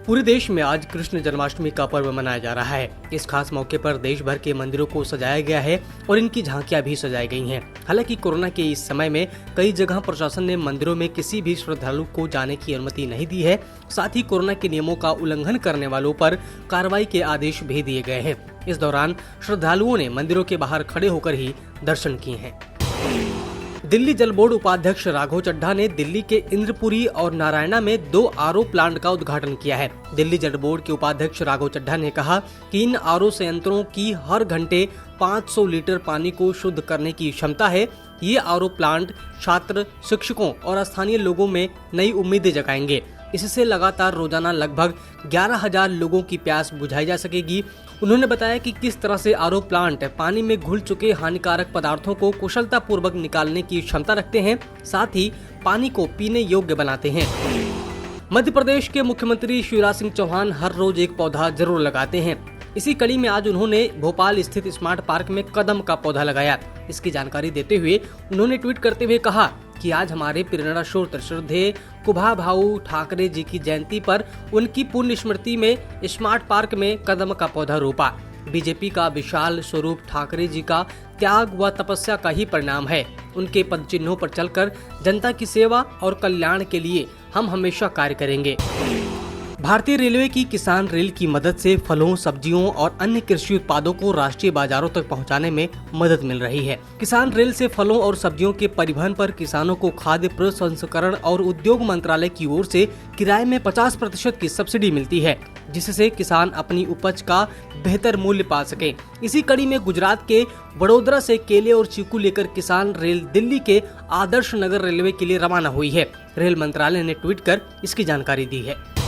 पूरे देश में आज कृष्ण जन्माष्टमी का पर्व मनाया जा रहा है। इस खास मौके पर देश भर के मंदिरों को सजाया गया है और इनकी झांकियां भी सजाई गई हैं। हालांकि कोरोना के इस समय में कई जगह प्रशासन ने मंदिरों में किसी भी श्रद्धालु को जाने की अनुमति नहीं दी है। साथ ही कोरोना के नियमों का उल्लंघन करने वालों पर कार्रवाई के आदेश भी दिए गए हैं। इस दौरान श्रद्धालुओं ने मंदिरों के बाहर खड़े होकर ही दर्शन किए हैं। दिल्ली जल बोर्ड उपाध्यक्ष राघव चड्ढा ने दिल्ली के इंद्रपुरी और नारायणा में 2 आरओ प्लांट का उद्घाटन किया है। दिल्ली जल बोर्ड के उपाध्यक्ष राघव चड्ढा ने कहा कि इन आरओ संयंत्रों की हर घंटे 500 लीटर पानी को शुद्ध करने की क्षमता है। ये आरओ प्लांट छात्र, शिक्षकों और स्थानीय लोगों में नई उम्मीदें जगाएंगे। इससे लगातार रोजाना लगभग 11,000 लोगों की प्यास बुझाई जा सकेगी। उन्होंने बताया कि किस तरह से आरओ प्लांट पानी में घुल चुके हानिकारक पदार्थों को कुशलता पूर्वक निकालने की क्षमता रखते हैं, साथ ही पानी को पीने योग्य बनाते हैं। मध्य प्रदेश के मुख्यमंत्री शिवराज सिंह चौहान हर रोज एक पौधा जरूर लगाते हैं। इसी कड़ी में आज उन्होंने भोपाल स्थित स्मार्ट पार्क में कदम का पौधा लगाया। इसकी जानकारी देते हुए उन्होंने ट्वीट करते हुए कहा कि आज हमारे प्रेरणा स्रोत श्रद्धेय कुभा भाऊ ठाकरे जी की जयंती पर उनकी पुण्य स्मृति में स्मार्ट पार्क में कदम का पौधा रोपा। बीजेपी का विशाल स्वरूप ठाकरे जी का त्याग व तपस्या का ही परिणाम है। उनके पद चिन्हों पर चलकर जनता की सेवा और कल्याण के लिए हम हमेशा कार्य करेंगे। भारतीय रेलवे की किसान रेल की मदद से फलों, सब्जियों और अन्य कृषि उत्पादों को राष्ट्रीय बाजारों तक पहुंचाने में मदद मिल रही है। किसान रेल से फलों और सब्जियों के परिवहन पर किसानों को खाद्य प्रसंस्करण और उद्योग मंत्रालय की ओर से किराए में 50% की सब्सिडी मिलती है, जिससे किसान अपनी उपज का बेहतर मूल्य पा सके। इसी कड़ी में गुजरात के वडोदरा से केले और चीकू लेकर किसान रेल दिल्ली के आदर्श नगर रेलवे के लिए रवाना हुई है। रेल मंत्रालय ने ट्वीट कर इसकी जानकारी दी है।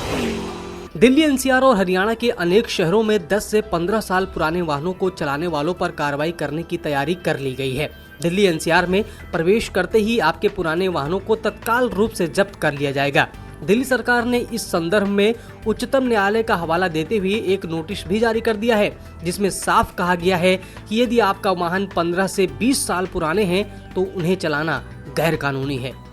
दिल्ली, एनसीआर और हरियाणा के अनेक शहरों में 10 से 15 साल पुराने वाहनों को चलाने वालों पर कार्रवाई करने की तैयारी कर ली गई है। दिल्ली एनसीआर में प्रवेश करते ही आपके पुराने वाहनों को तत्काल रूप से जब्त कर लिया जाएगा। दिल्ली सरकार ने इस संदर्भ में उच्चतम न्यायालय का हवाला देते हुए एक नोटिस भी जारी कर दिया है, जिसमें साफ कहा गया है कि यदि आपका वाहन 15 से 20 साल पुराने हैं तो उन्हें चलाना गैर कानूनी है।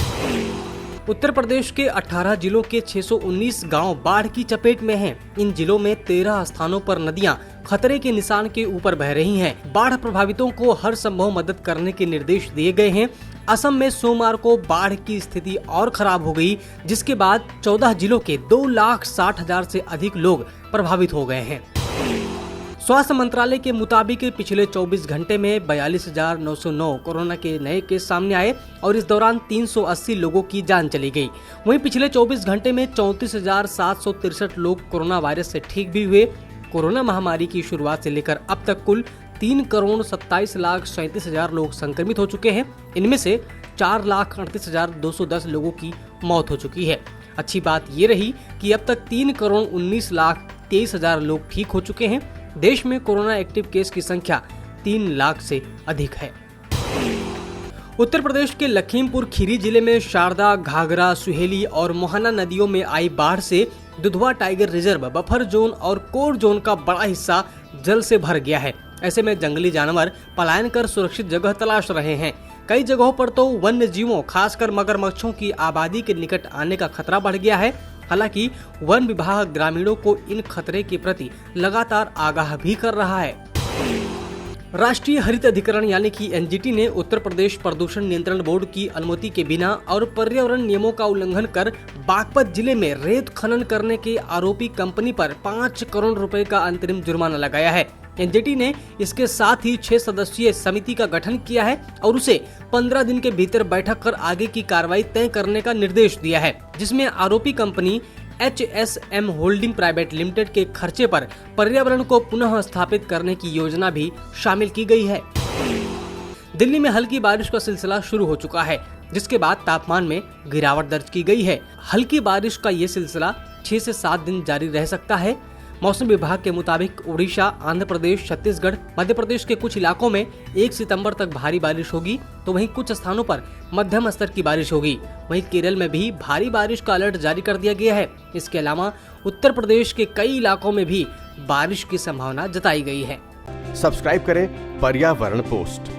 उत्तर प्रदेश के 18 जिलों के 619 गांव बाढ़ की चपेट में हैं। इन जिलों में 13 स्थानों पर नदियां खतरे के निशान के ऊपर बह रही हैं। बाढ़ प्रभावितों को हर संभव मदद करने के निर्देश दिए गए हैं। असम में सोमवार को बाढ़ की स्थिति और खराब हो गई, जिसके बाद 14 जिलों के 2,60,000 से अधिक लोग प्रभावित हो गए हैं। स्वास्थ्य मंत्रालय के मुताबिक पिछले 24 घंटे में 42,909 कोरोना के नए केस सामने आए और इस दौरान 380 लोगों की जान चली गई। वहीं पिछले 24 घंटे में 34,763 लोग कोरोना वायरस से ठीक भी हुए। कोरोना महामारी की शुरुआत से लेकर अब तक कुल 3,27,37,000 लोग संक्रमित हो चुके हैं। इनमें से 4,38,210 लोगों की मौत हो चुकी है। अच्छी बात ये रही कि अब तक 3,19,23,000 लोग ठीक हो चुके हैं। देश में कोरोना एक्टिव केस की संख्या 3 लाख से अधिक है। उत्तर प्रदेश के लखीमपुर खीरी जिले में शारदा, घाघरा, सुहेली और मोहना नदियों में आई बाढ़ से Dudhwa tiger reserve, buffer zone और कोर जोन का बड़ा हिस्सा जल से भर गया है। ऐसे में जंगली जानवर पलायन कर सुरक्षित जगह तलाश रहे हैं। कई जगहों पर तो वन्य जीवों, खासकर मगरमच्छों की आबादी के निकट आने का खतरा बढ़ गया है। हालांकि वन विभाग ग्रामीणों को इन खतरे के प्रति लगातार आगाह भी कर रहा है। राष्ट्रीय हरित अधिकरण यानी कि एनजीटी ने उत्तर प्रदेश प्रदूषण नियंत्रण बोर्ड की अनुमति के बिना और पर्यावरण नियमों का उल्लंघन कर बागपत जिले में रेत खनन करने के आरोपी कंपनी पर 5 करोड़ रुपए का अंतरिम जुर्माना लगाया है। एनजीटी ने इसके साथ ही 6 सदस्यीय समिति का गठन किया है और उसे 15 दिन के भीतर बैठक कर आगे की कार्रवाई तय करने का निर्देश दिया है, जिसमें आरोपी company HSM holding private limited के खर्चे पर पर्यावरण को पुनः स्थापित करने की योजना भी शामिल की गई है। दिल्ली में हल्की बारिश का सिलसिला शुरू हो चुका है, जिसके बाद तापमान में गिरावट दर्ज की गई है। हल्की बारिश का ये सिलसिला 6 से 7 दिन जारी रह सकता है। मौसम विभाग के मुताबिक उड़ीसा, आंध्र प्रदेश, छत्तीसगढ़, मध्य प्रदेश के कुछ इलाकों में 1 सितंबर तक भारी बारिश होगी, तो वहीं कुछ स्थानों पर मध्यम स्तर की बारिश होगी। वहीं केरल में भी भारी बारिश का अलर्ट जारी कर दिया गया है। इसके अलावा उत्तर प्रदेश के कई इलाकों में भी बारिश की संभावना जताई गई है। सब्सक्राइब करें पर्यावरण पोस्ट।